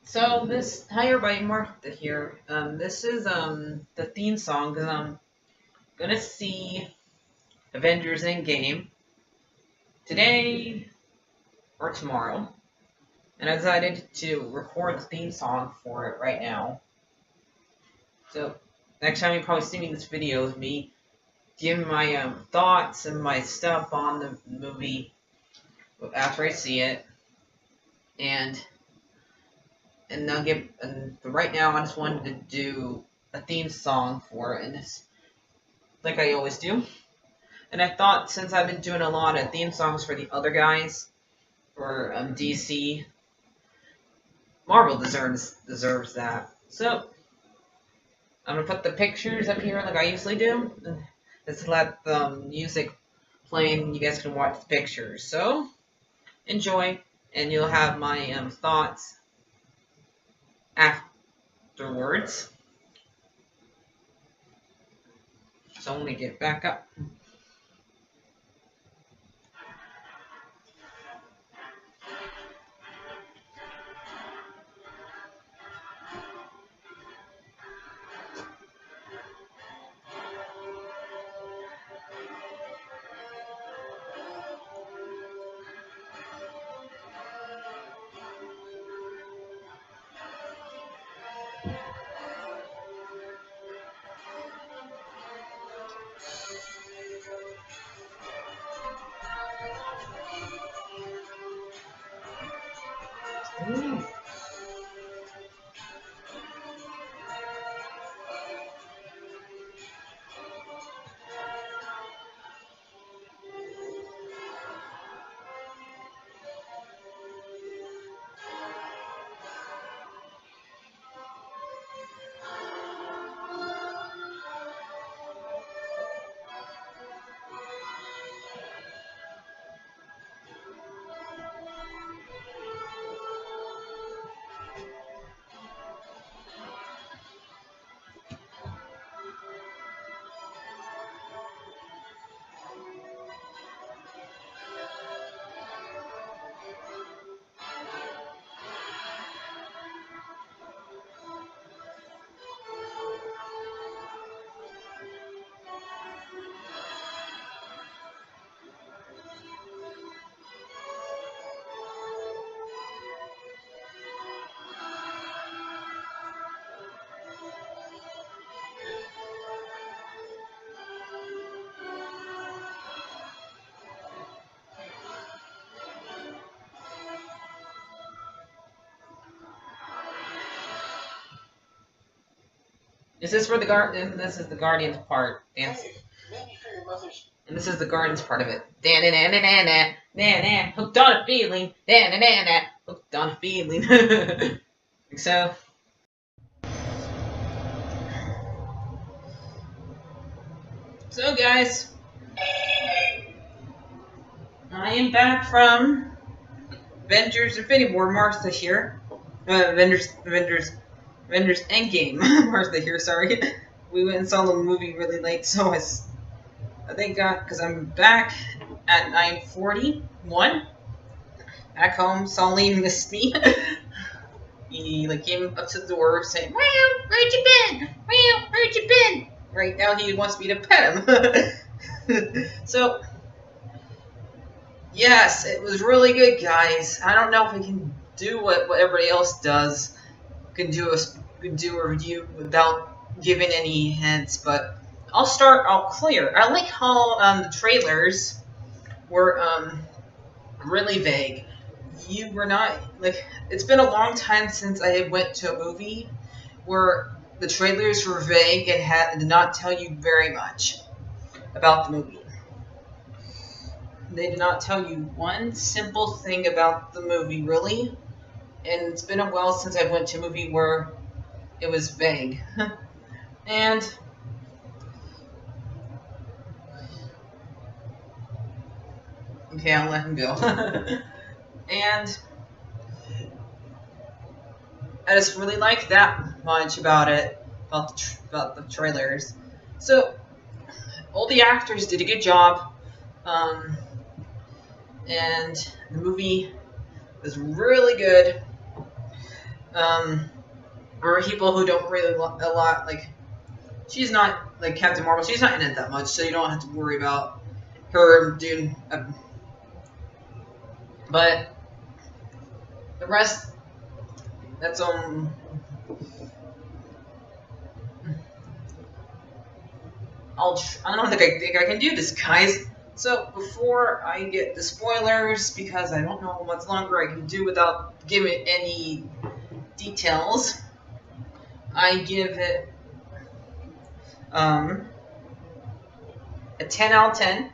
So hi everybody, Martha here. This is the theme song because I'm gonna see Avengers Endgame today or tomorrow, and I decided to record the theme song for it right now. So next time you probably see me in this video is me giving my thoughts and my stuff on the movie after I see it, and but right now I just wanted to do a theme song for it, and this like I always do. And I thought since I've been doing a lot of theme songs for the other guys, for DC, Marvel deserves that. So I'm gonna put the pictures up here like I usually do. Just let the music play and you guys can watch the pictures. So enjoy, and you'll have my thoughts afterwards. So I'm gonna get back up. Ooh. This is for the Guardian. This is the Guardians part. And this is the Guardians part of it. Hooked on a feeling. Hooked on a feeling. So. So guys, I am back from Avengers Infinity War. Martha here. Avengers Endgame. Martha here. Sorry, we went and saw the movie really late, so I thank God because I'm back at 9:41. Back home, Sully missed me. He came up to the door saying, "Wow, where'd you been? Wow, where'd you been?" Right now he wants me to pet him. So. Yes, it was really good, guys. I don't know if we can do what everybody else does. Can do a review without giving any hints, but I'll start out clear. I like how the trailers were really vague. You were not it's been a long time since I went to a movie where the trailers were vague and did not tell you very much about the movie. They did not tell you one simple thing about the movie, really. And it's been a while since I went to a movie where it was vague. And okay, I'll let him go. And I just really liked that much about it, about the trailers. So all the actors did a good job. And the movie was really good. or people who don't really a lot, like, she's not, like, Captain Marvel, she's not in it that much, so you don't have to worry about her doing, but the rest, that's, I don't think I can do this, guys. So before I get the spoilers, because I don't know how much longer I can do without giving any details, I give it a 10 out of 10.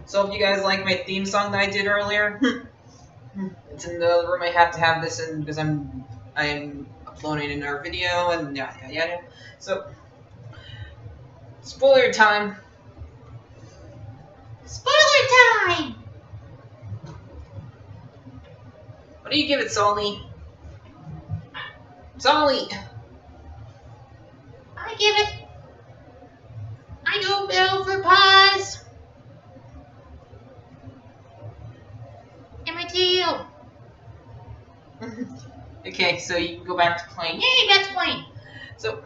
So if you guys like my theme song that I did earlier, it's in the other room. I have to have this in because I'm uploading another video and yada yada yada. So spoiler time. Spoiler time! What do you give it, Sully? Sully! I go Bill for pause. And my tail. Okay, so you can go back to playing. Yay, that's point. So,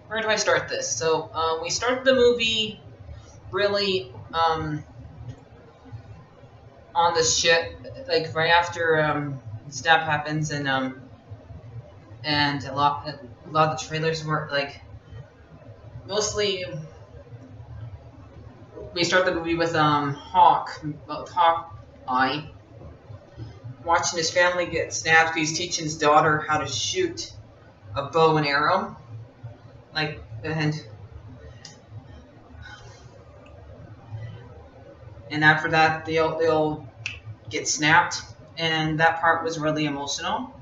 where do I start this? So, we start the movie really, on the ship, like, right after, stuff happens, and a lot of the trailers were, like, mostly, we start the movie with, Hawkeye, watching his family get snapped because he's teaching his daughter how to shoot a bow and arrow. Like, and after that, they'll get snapped, and that part was really emotional.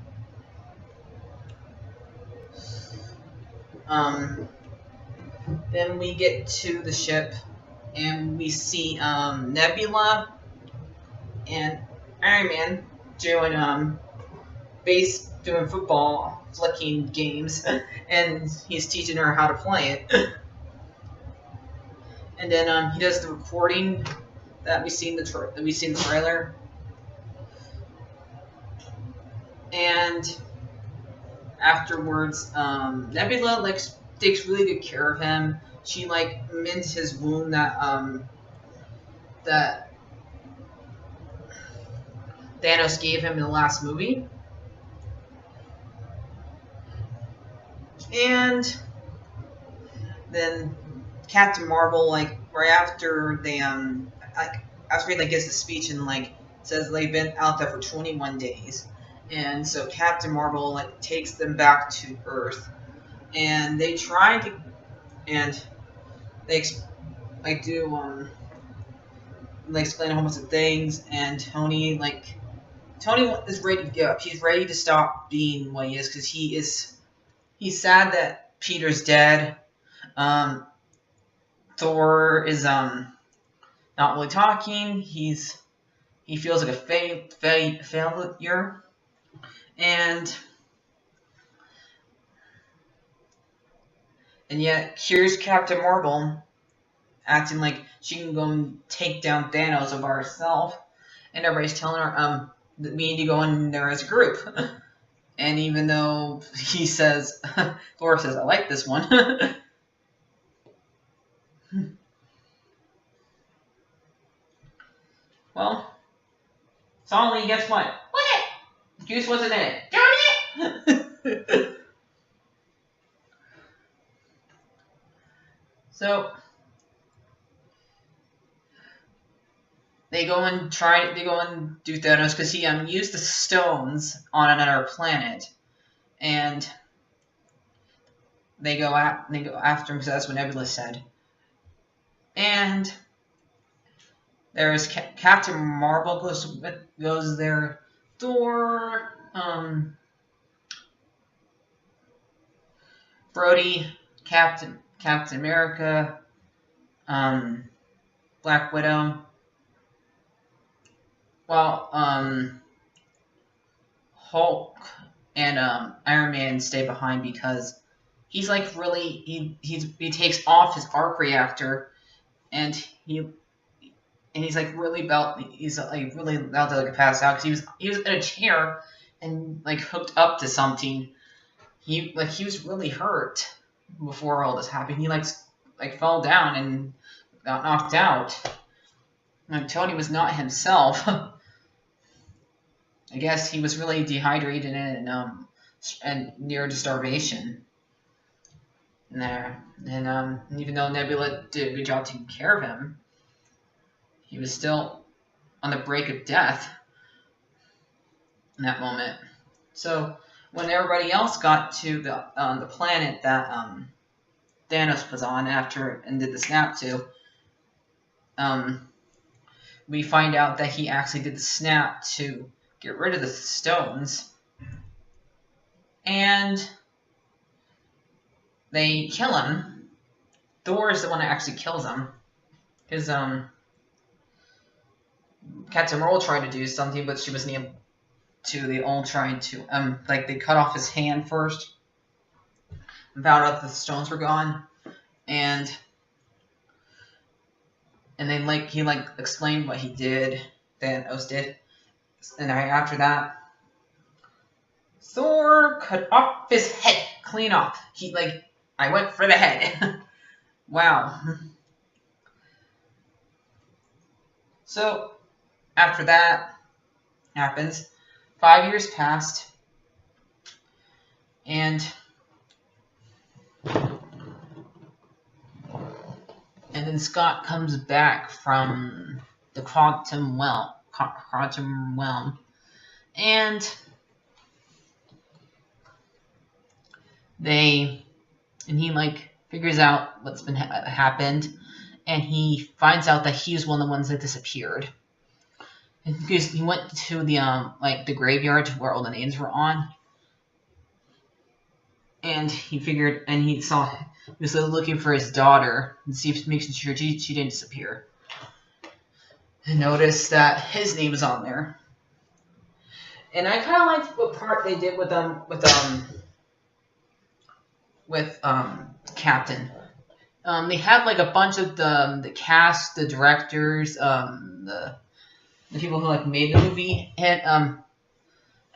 Then we get to the ship, and we see Nebula and Iron Man doing doing football flicking games, and he's teaching her how to play it. And then he does the recording that we seen the trailer, and afterwards, Nebula takes really good care of him. She mends his wound that Thanos gave him in the last movie. And then Captain Marvel, right after they after he gives the speech and says they've been out there for 21 days, and so Captain Marvel takes them back to Earth, and they try to, and they do explain a whole bunch of things, and Tony is ready to give up. He's ready to stop being what he is because he's sad that Peter's dead. Thor is not really talking. He feels like a failure, and yet here's Captain Marvel acting like she can go and take down Thanos by herself, and everybody's telling her that we need to go in there as a group. And even though he says, Thor says, I like this one. Well, Sully, guess what? What? Juice wasn't in it. Darn it! So they go and do Thanos because he used the stones on another planet, and they go after him because that's what Nebula said. And there's Captain Marvel goes there, Thor, Brody, Captain America, Black Widow. Well, Hulk and Iron Man stay behind because he's he takes off his arc reactor, and he and he's like really about to like pass out because he was in a chair and like hooked up to something. He was really hurt before all this happened. He like fell down and got knocked out. And Tony was not himself. I guess he was really dehydrated and near to starvation. There, and even though Nebula did a good job taking care of him, he was still on the brink of death in that moment. So when everybody else got to the planet that Thanos was on and did the snap to, we find out that he actually did the snap to get rid of the stones, and they kill him. Thor is the one that actually kills him, because Captain Marvel tried to do something, but she wasn't able to. They all tried to they cut off his hand first, and found out that the stones were gone, and then he explained what he did. Thanos did, and after that, Thor cut off his head, clean off. I went for the head. Wow. So after that happens, 5 years passed, and then Scott comes back from the quantum realm, and he figures out what's been happened, and he finds out that he's one of the ones that disappeared. And because he went to the graveyard where all the names were on, and he was looking for his daughter and making sure she didn't disappear. And noticed that his name is on there. And I kind of liked what part they did with Captain. They had a bunch of the cast, the directors, the people who made the movie, and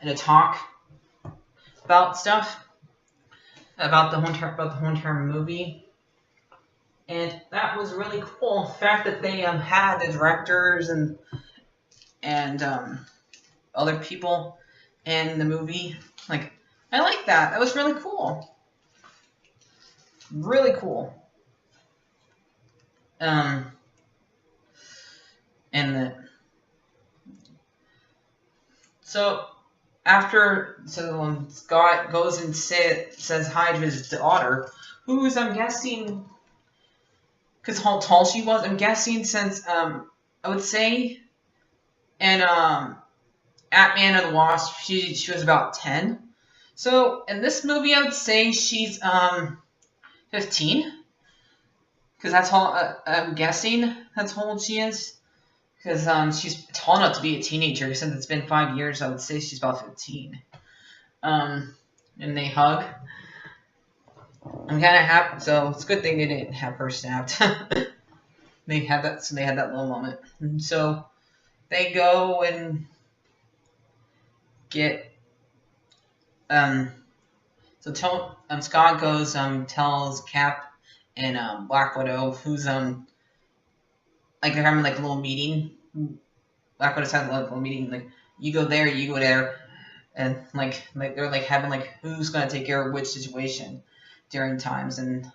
a talk about stuff about the whole entire movie, and that was really cool. The fact that they had the directors and other people in the movie, I like that. That was really cool. Really cool. So Scott goes and says hi to his daughter, who's, I'm guessing, because how tall she was, I'm guessing since, I would say, in Ant-Man and the Wasp, she was about 10. So in this movie, I would say she's 15, because that's how I'm guessing that's how old she is. Because she's tall enough to be a teenager. Since it's been 5 years, I would say she's about 15. And they hug. I'm kind of happy. So it's a good thing they didn't have her snapped. They had that little moment. And so they go and get. Scott goes tells Cap and Black Widow, who's they're having a little meeting. Black Widow's having a little meeting. You go there, you go there, and they're having who's gonna take care of which situation during times. And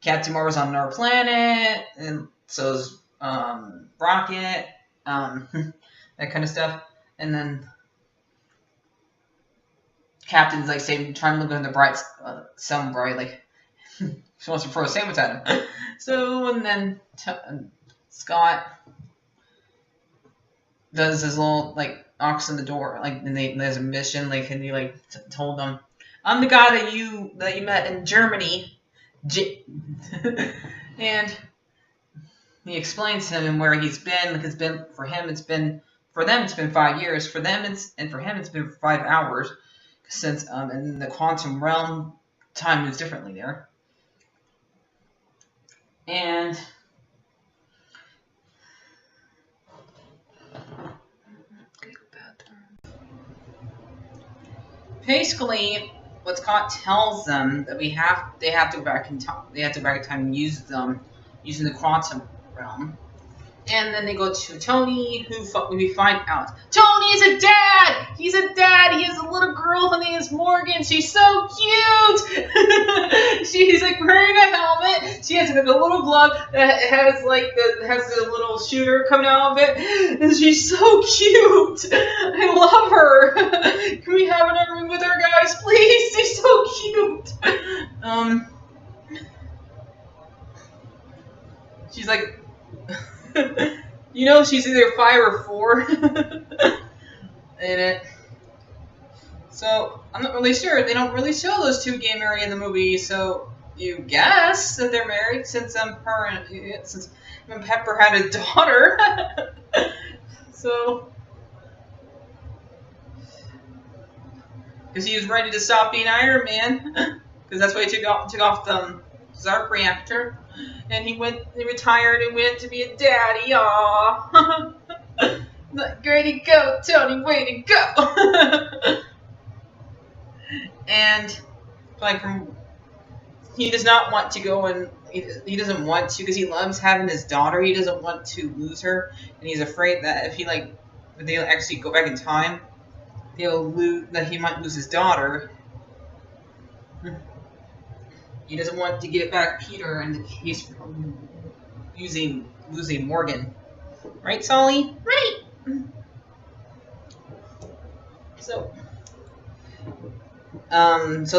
Captain Marvel's on another planet, and so's Rocket, that kind of stuff. And then Captain's trying to look in the bright sun bright, she wants to throw a sandwich at him. So and then Scott does his little knocks on the door, and there's a mission, and he told them, I'm the guy that you met in Germany, and he explains to him where he's been. It's been for them it's been 5 years. For him it's been 5 hours, since in the quantum realm time moves differently there. And basically, what Scott tells them that they have to go back in time. They have to go back in time and use them using the quantum realm. And then they go to Tony, we find out Tony is a dad. He's a dad. He has a little girl. Her name is Morgan. She's so cute. She's like wearing a helmet. She has like a little glove that has the little shooter coming out of it, and she's so cute. I love her. Can we have another room with her, guys, please? She's so cute. She's like. You know, she's either 5 or 4 in it. So, I'm not really sure. They don't really show those two getting married in the movie, so you guess that they're married since Pepper had a daughter. So, because he was ready to stop being Iron Man, because that's why he took off the Zark reactor. And he retired and went to be a daddy. Aww. Way to go, Tony. Way to go. And he does not want to go and he doesn't want to because he loves having his daughter. He doesn't want to lose her, and he's afraid that if they actually go back in time, that he might lose his daughter. He doesn't want to get back Peter in the case from losing Morgan. Right, Sully? Right. So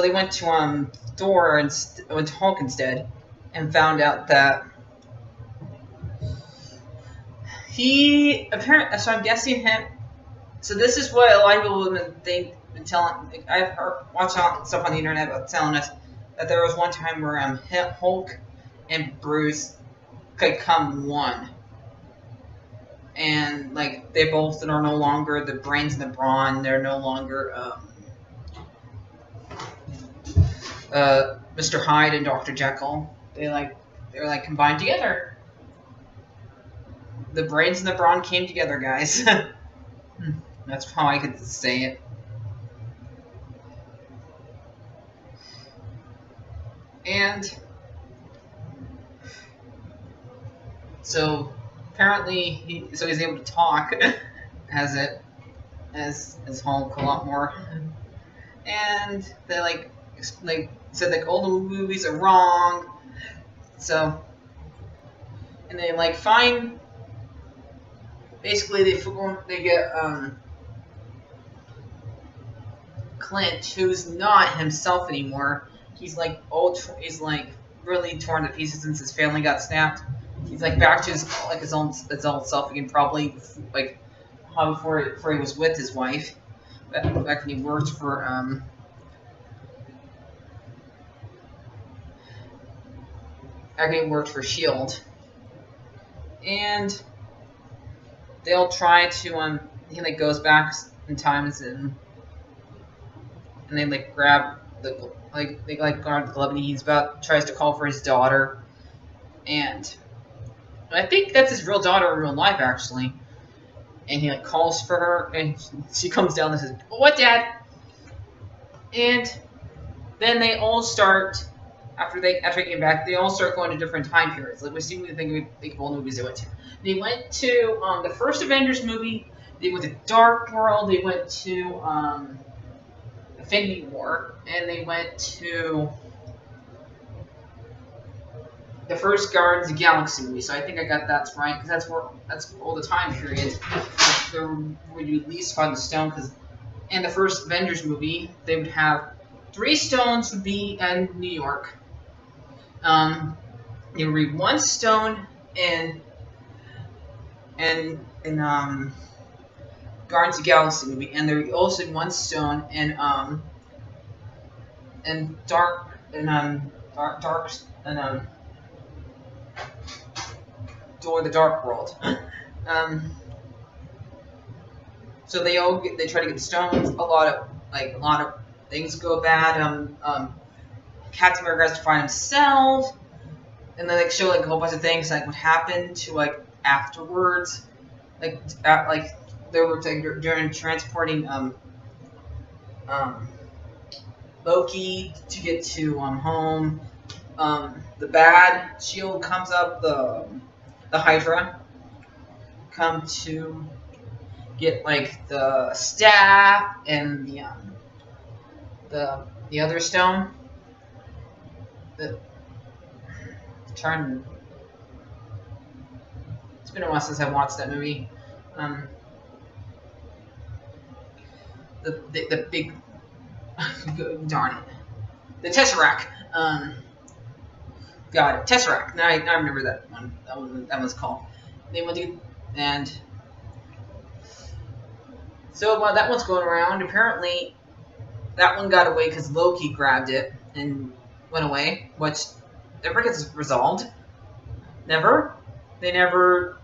they went to Thor and went to Hulk instead, and found out that he apparently. So I'm guessing him. So this is what a lot of people have been telling. I've watched stuff on the internet about telling us. That there was one time where Hulk and Bruce could come one, and like they both are no longer the brains and the brawn. They're no longer Mr. Hyde and Dr. Jekyll. They're combined together. The brains and the brawn came together, guys. That's how I could say it. And so apparently he's able to talk as Hulk a lot more. And they said all the movies are wrong. So and they find basically they get Clint, who's not himself anymore. He's really torn to pieces since his family got snapped. He's back to his old self again, probably before he was with his wife. Back when he worked for S.H.I.E.L.D. And they'll try to he goes back in time and they grab the guard the glove, and he tries to call for his daughter, and I think that's his real daughter in real life actually. And he calls for her, and she comes down and says, "What, Dad?" And then they all start after they get back. They all start going to different time periods. We see what we think of all the movies they went to. They went to the first Avengers movie. They went to Dark World. They went to Infinity War, and they went to the first Guardians of the Galaxy movie. So I think I got that right, because that's all the time periods they would released by the stone. Because in the first Avengers movie, they would have 3 stones would be in New York. They would be 1 stone in Guardians of the Galaxy movie, and there was also 1 stone in Dark Door of the Dark World. So they try to get the stones. A lot of things go bad. Captain America has to find himself, and then they show a whole bunch of things what happened to afterwards. They were during transporting Loki to get to home. The bad Shield comes up. The Hydra come to get like the staff and the other stone. The turn. It's been a while since I watched that movie. The big darn it, the Tesseract. Got it, Tesseract. Now I remember that one. That was called. They went to and so while that one's going around, apparently that one got away because Loki grabbed it and went away, which never gets resolved. Never. They never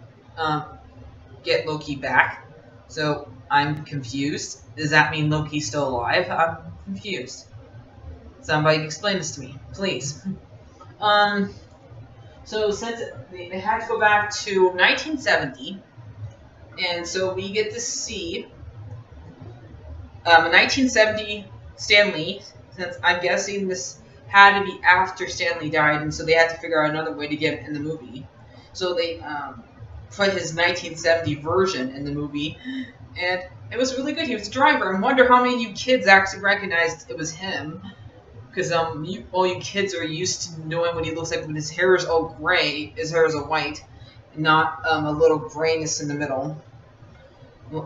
get Loki back. So I'm confused. Does that mean Loki's still alive? I'm confused. Somebody explain this to me, please. So since they had to go back to 1970, and so we get to see a 1970 Stan Lee, since I'm guessing this had to be after Stan Lee died, and so they had to figure out another way to get him in the movie. So they put his 1970 version in the movie, and it was really good. He was the driver. I wonder how many of you kids actually recognized it was him, because all you kids are used to knowing what he looks like when his hair is all gray, his hair is all white, not a little grayness in the middle.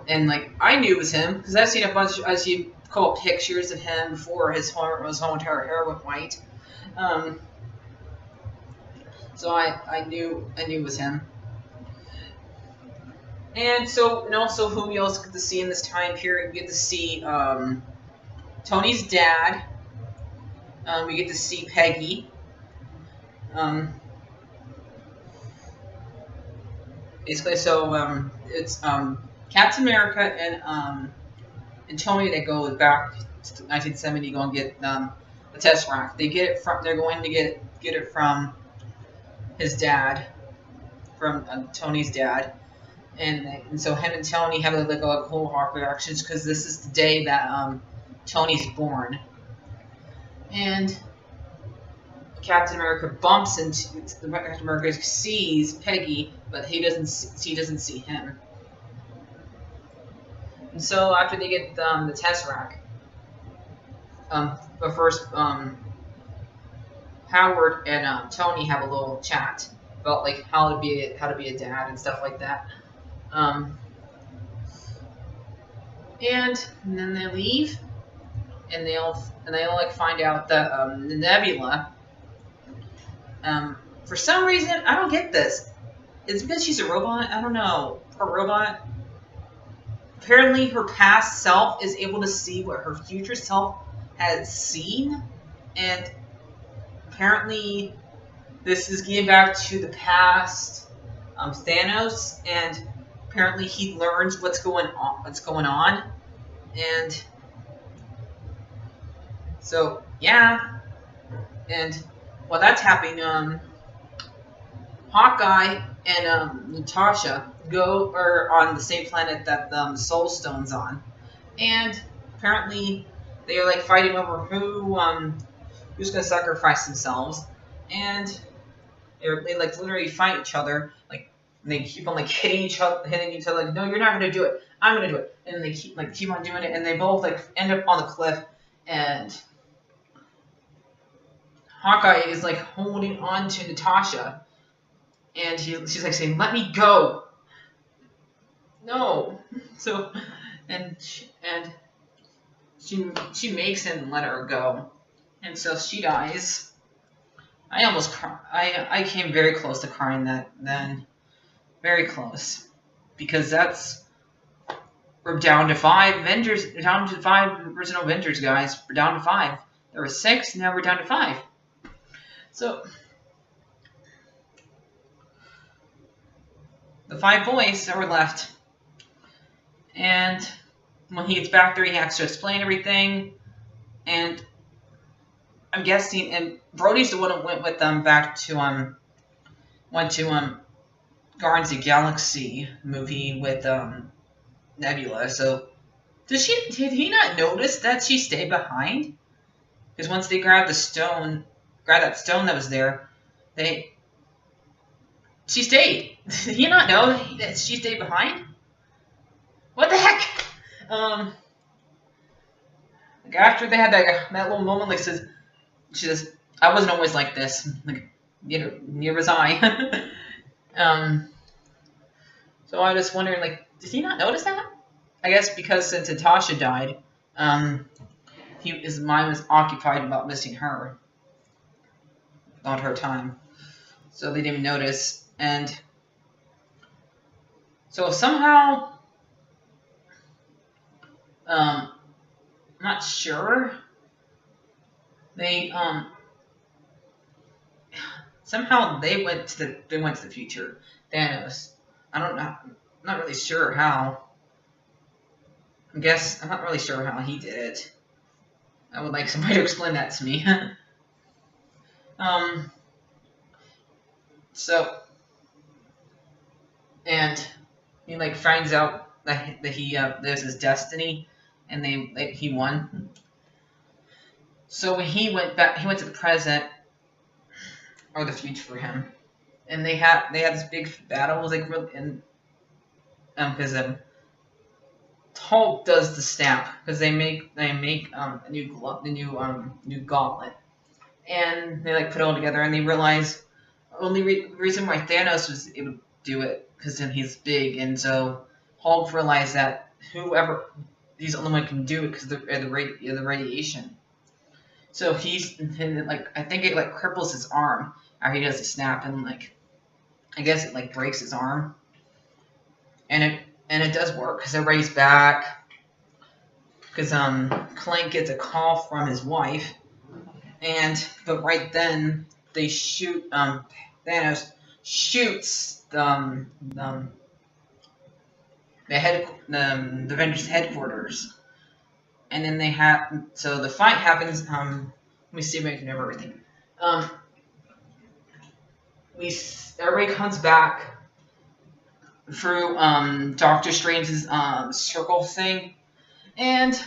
And like I knew it was him because I've seen a couple pictures of him before his whole entire hair went white. So I knew it was him. And so also who we also get to see in this time period, we get to see Tony's dad. We get to see Peggy. Basically, so it's Captain America and Tony that go back to 1970 go and get the Tesseract. They get it from. They're going to get it from his dad, from Tony's dad, and so him and Tony have like a whole heart reactions because this is the day that Tony's born, and Captain America bumps into Captain America sees Peggy, but he doesn't see him. And so after they get the Tesseract, but first Howard and Tony have a little chat about like how to be a dad and stuff like that. And then they leave, and they all like find out that the Nebula. For some reason, I don't get this. It's because she's a robot. I don't know. Her robot. Apparently, her past self is able to see what her future self has seen, and apparently, this is getting back to the past Thanos, and apparently he learns what's going on, and so yeah, and while that's happening, Hawkeye and Natasha are on the same planet that the Soul Stone's on, and apparently they are like fighting over who's gonna sacrifice themselves, and they like literally fight each other, like they keep on like hitting each other, like, no, you're not gonna do it, I'm gonna do it, and they keep on doing it, and they both like end up on the cliff, and Hawkeye is like holding on to Natasha, and she's like saying, "Let me go." No. So, and she makes him let her go, and so she dies. I almost I came very close to crying then, very close, because we're down to 5 Avengers, down to 5 original Avengers guys. We're down to 5. There were 6, now we're down to 5. So the 5 boys that were left, and when he gets back there, he has to explain everything, and I'm guessing, and Brody's the one who went with them back to Guardians of the Galaxy movie with Nebula. So did he not notice that she stayed behind? Because once they grabbed that stone that was there, she stayed. Did he not know that she stayed behind? What the heck? Like after they had that little moment, like she says, "I wasn't always like this." Like, neither was I. So I was wondering, like, did he not notice that? I guess because since Natasha died, his mind was occupied about missing her, not her time. So they didn't notice, and so somehow, I'm not sure. They somehow they went to the future. Thanos. I don't know. I'm not really sure how. I'm not really sure how he did it. I would like somebody to explain that to me. So, and he like finds out that he there's his destiny, and he won. So when he went to the present or the future for him, and they had this big battle. It was like really, and because Hulk does the snap because they make a new gauntlet, and they like put it all together, and they realize only reason why Thanos was able to do it because he's big, and so Hulk realized that he's the only one who can do it because of the radiation. So I think it like cripples his arm after he does the snap, and like I guess it like breaks his arm, and it does work because everybody's back because Clank gets a call from his wife, but right then they shoot Thanos shoots the Avengers headquarters, and then so the fight happens. Let me see if I can remember everything. Everybody comes back through Doctor Strange's circle thing, and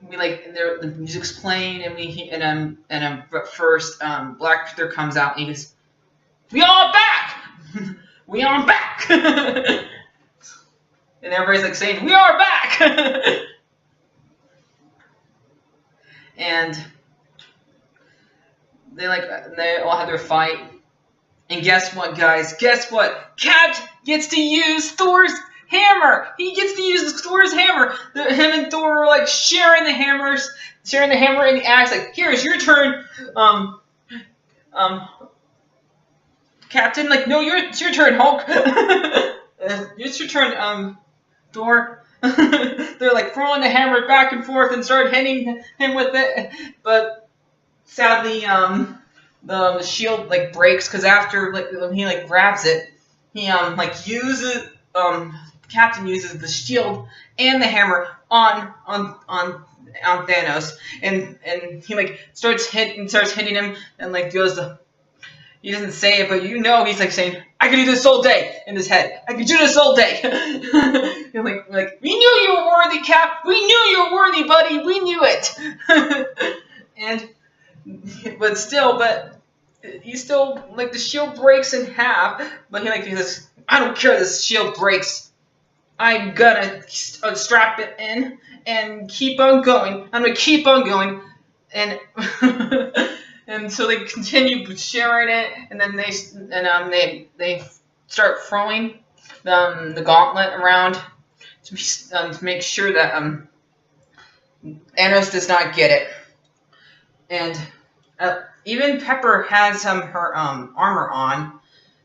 the music's playing, and but first Black Panther comes out and he goes, "We are back, we are back," and everybody's like saying, "We are back," and they all have their fight. And guess what, guys? Guess what? Cap gets to use Thor's hammer. He gets to use Thor's hammer. Him and Thor are like sharing the hammer, and the axe. Like, here's your turn, Captain. Like, no, it's your turn, Hulk. It's your turn, Thor. They're like throwing the hammer back and forth and start hitting him with it, but sadly, the shield like breaks because after when he like grabs it, he uses Captain uses the shield and the hammer on Thanos, and he like starts hitting him, and like he doesn't say it, but he's like saying, "I could do this all day," in his head. "I could do this all day." And like we knew you were worthy, Cap. We knew you were worthy, buddy. We knew it. But he still like the shield breaks in half, but he says, "I don't care. This shield breaks. I'm gonna strap it in and keep on going. I'm gonna keep on going," and and so they continue sharing it, and then they start throwing the gauntlet around to make sure that Thanos does not get it, and even Pepper has her armor on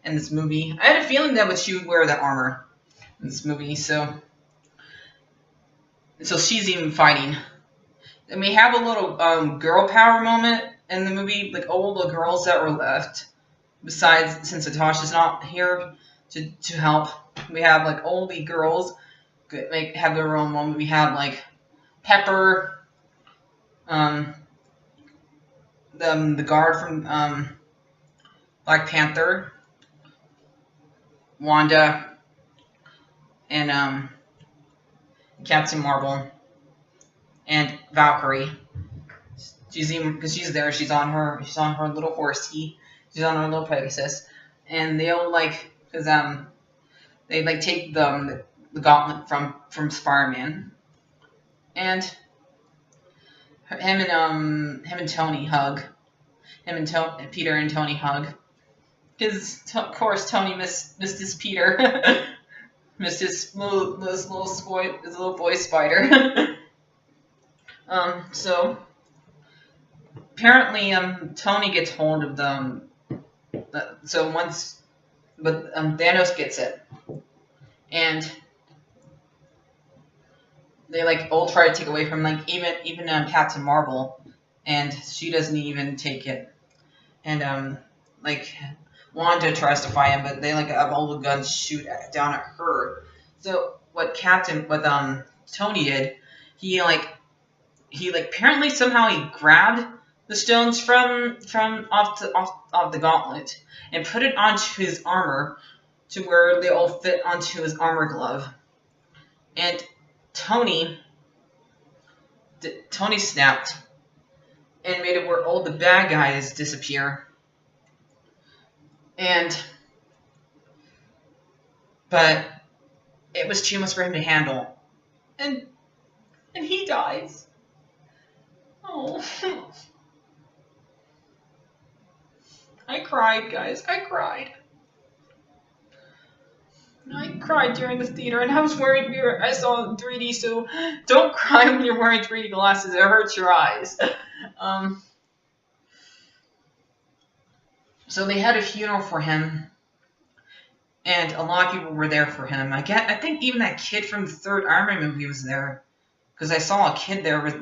in this movie. I had a feeling that she would wear that armor in this movie, so she's even fighting. And we have a little girl power moment in the movie, like all the girls that were left, besides since Natasha's not here to help. We have like all the girls have their own moment. We have like Pepper, the guard from Black Panther, Wanda, and Captain Marvel, and Valkyrie. because she's there. She's on her little horsey. She's on her little Pegasus, and they all because they take the gauntlet from Spider-Man, and him and Tony hug. Peter and Tony hug. Because of course Tony missed his Peter, missed his little boy spider. So apparently Tony gets hold of them. Thanos gets it, and they all try to take away from even Captain Marvel, and she doesn't even take it, and Wanda tries to fight him, but they have all the guns shoot down at her. So what Tony did, he apparently somehow he grabbed the stones from off the gauntlet and put it onto his armor to where they all fit onto his armor glove. And Tony snapped and made it where all the bad guys disappear. But it was too much for him to handle. And he dies. Oh. I cried, guys. I cried. I cried during the theater, and I was wearing I saw 3D, so don't cry when you're wearing 3D glasses. It hurts your eyes. So they had a funeral for him, and a lot of people were there for him. I think even that kid from the third Iron Man movie was there, because I saw a kid there with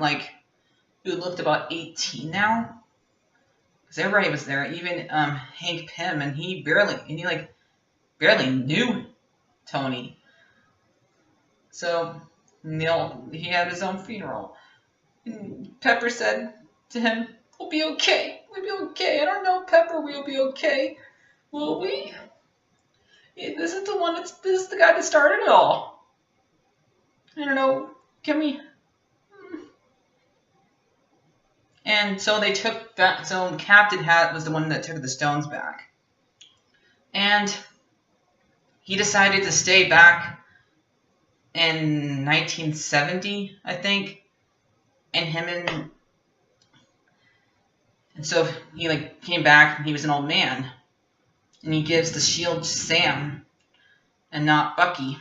who looked about 18 now. Because everybody was there, even Hank Pym, and he barely knew Tony. So he had his own funeral, and Pepper said to him, "We'll be okay. We'll be okay. I don't know, Pepper. We'll be okay. Will we? This is the guy that started it all. I don't know. Can we?" And so they took that. So Captain Hat was the one that took the stones back, and he decided to stay back in 1970, I think, and so he came back, and he was an old man, and he gives the shield to Sam and not Bucky,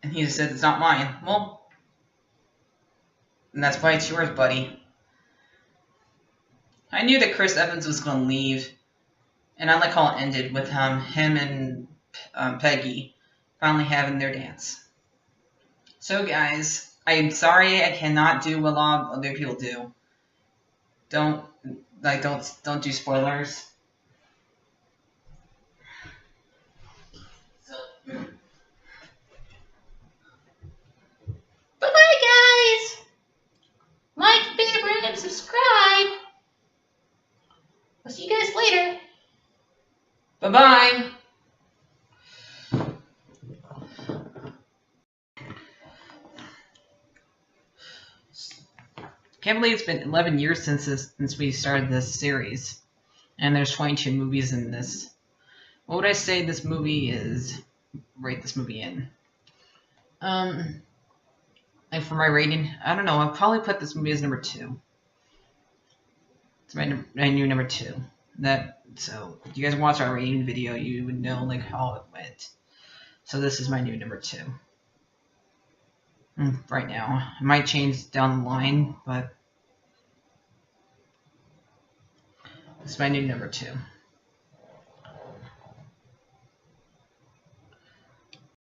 and he said, "It's not mine." Well, and that's why it's yours, buddy. I knew that Chris Evans was going to leave, and I like how it ended with him and Peggy finally having their dance. So guys, I'm sorry I cannot do what a lot of other people do. Don't do spoilers. Bye-bye, guys. Like, favorite, and subscribe. I'll see you guys later. Bye-bye. Can't believe it's been 11 years since we started this series, and there's 22 movies in this. What would I say this movie is? Rate this movie in. And for my rating, I don't know. I'll probably put this movie as number 2. It's my new number 2. So if you guys watch our rating video, you would know how it went. So this is my new number 2. Right now, it might change down the line, but it's my new number 2.